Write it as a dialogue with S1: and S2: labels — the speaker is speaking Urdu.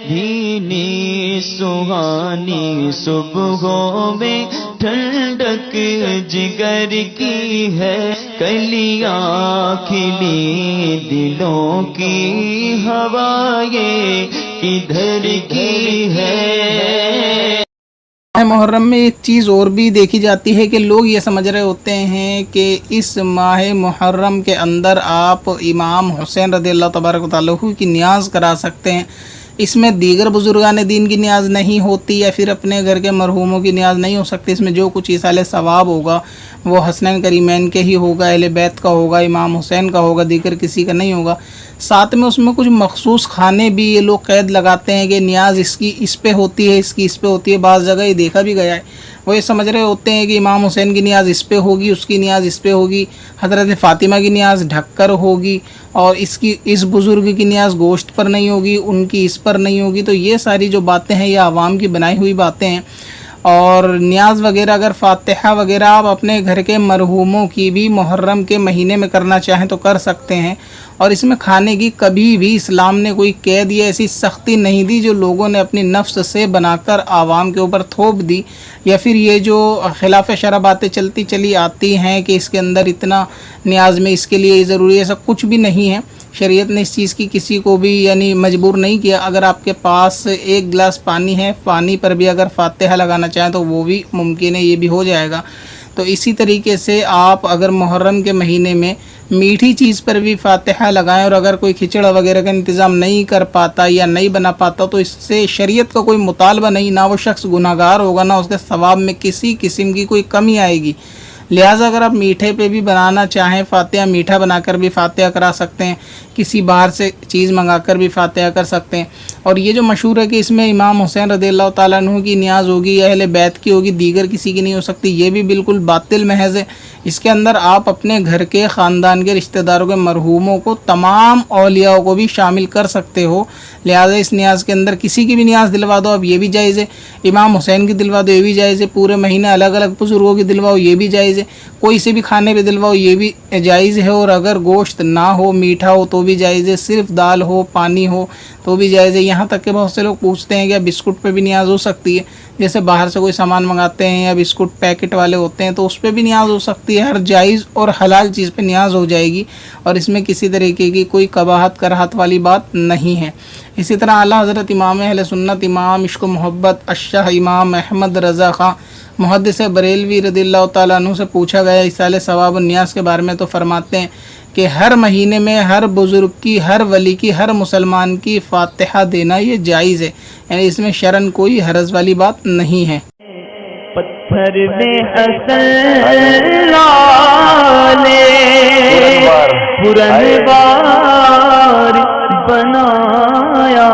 S1: بھینی سہانی صبحوں میں ٹھنڈک جگر کی ہے، کلیاں کھلی دلوں کی ہوائیں ادھر کی ہے۔
S2: محرم میں ایک چیز اور بھی دیکھی جاتی ہے کہ لوگ یہ سمجھ رہے ہوتے ہیں کہ اس ماہ محرم کے اندر آپ امام حسین رضی اللہ تبارک و تعالیٰ کی نیاز کرا سکتے ہیں، اس میں دیگر بزرگان دین کی نیاز نہیں ہوتی یا پھر اپنے گھر کے مرحوموں کی نیاز نہیں ہو سکتی، اس میں جو کچھ ایصال ثواب ہوگا وہ حسنین کریمین کے ہی ہوگا، اہل بیت کا ہوگا، امام حسین کا ہوگا، دیگر کسی کا نہیں ہوگا۔ ساتھ میں اس میں کچھ مخصوص کھانے بھی یہ لوگ قید لگاتے ہیں کہ نیاز اس کی اس پہ ہوتی ہے، اس کی اس پہ ہوتی ہے، بعض جگہ یہ دیکھا بھی گیا ہے، وہ یہ سمجھ رہے ہوتے ہیں کہ امام حسین کی نیاز اس پہ ہوگی، اس کی نیاز اس پہ ہوگی، حضرت فاطمہ کی نیاز ڈھک کر ہوگی، اور اس بزرگ کی نیاز گوشت پر نہیں ہوگی، ان کی اس پر نہیں ہوگی۔ تو یہ ساری جو باتیں ہیں یہ عوام کی بنائی ہوئی باتیں ہیں، اور نیاز وغیرہ اگر فاتحہ وغیرہ آپ اپنے گھر کے مرحوموں کی بھی محرم کے مہینے میں کرنا چاہیں تو کر سکتے ہیں، اور اس میں کھانے کی کبھی بھی اسلام نے کوئی قید یا ایسی سختی نہیں دی جو لوگوں نے اپنی نفس سے بنا کر عوام کے اوپر تھوپ دی، یا پھر یہ جو خلاف شرع باتیں چلتی چلی آتی ہیں کہ اس کے اندر اتنا نیاز میں اس کے لیے ضروری ہے، ایسا کچھ بھی نہیں ہے۔ شریعت نے اس چیز کی کسی کو بھی یعنی مجبور نہیں کیا۔ اگر آپ کے پاس ایک گلاس پانی ہے، پانی پر بھی اگر فاتحہ لگانا چاہیں تو وہ بھی ممکن ہے، یہ بھی ہو جائے گا۔ تو اسی طریقے سے آپ اگر محرم کے مہینے میں میٹھی چیز پر بھی فاتحہ لگائیں، اور اگر کوئی کھچڑا وغیرہ کا انتظام نہیں کر پاتا یا نہیں بنا پاتا تو اس سے شریعت کا کوئی مطالبہ نہیں، نہ وہ شخص گناہ گار ہوگا، نہ اس کے ثواب میں کسی قسم کی کوئی کمی آئے گی۔ لہٰذا اگر آپ میٹھے پہ بھی بنانا چاہیں فاتحہ، میٹھا بنا کر بھی فاتحہ کرا سکتے ہیں، کسی باہر سے چیز منگا کر بھی فاتحہ کر سکتے ہیں۔ اور یہ جو مشہور ہے کہ اس میں امام حسین رضی اللہ تعالیٰ عنہ کی نیاز ہوگی یا اہل بیت کی ہوگی، دیگر کسی کی نہیں ہو سکتی، یہ بھی بالکل باطل محض ہے۔ اس کے اندر آپ اپنے گھر کے خاندان کے رشتہ داروں کے مرحوموں کو، تمام اولیاء کو بھی شامل کر سکتے ہو، لہٰذا اس نیاز کے اندر کسی کی بھی نیاز دلوا دو، اب یہ بھی جائز ہے۔ امام حسین کی دلوا دو، یہ بھی جائز ہے۔ پورے مہینے الگ الگ بزرگوں کی دلواؤ، یہ بھی جائز ہے۔ کوئی سے بھی کھانے پہ دلواؤ، یہ بھی جائز ہے۔ اور اگر گوشت نہ ہو، میٹھا ہو تو بھی جائز ہے، صرف دال ہو، پانی ہو تو بھی جائز ہے۔ یہاں تک کہ بہت سے لوگ پوچھتے ہیں کہ بسکٹ پہ بھی نیاز ہو سکتی ہے، جیسے باہر سے کوئی سامان منگاتے ہیں یا بسکٹ پیکٹ والے ہوتے ہیں تو اس پہ بھی نیاز ہو سکتی ہے۔ ہر جائز اور حلال چیز پہ نیاز ہو جائے گی، اور اس میں کسی طریقے کی کوئی قباحت کراہت والی بات نہیں ہے۔ اسی طرح اعلیٰ حضرت امام اہل سنت امام عشق و محبت الشاہ امام احمد رضا خان محدث بریلوی رضی اللہ تعالیٰ عنہ سے پوچھا گیا ایصال ثواب النیاز کے بارے میں، تو فرماتے ہیں کہ ہر مہینے میں ہر بزرگ کی، ہر ولی کی، ہر مسلمان کی فاتحہ دینا یہ جائز ہے، یعنی اس میں شرعاً کوئی حرج والی بات نہیں ہے۔
S1: پتھر میں حسن لالے پرن بار بنایا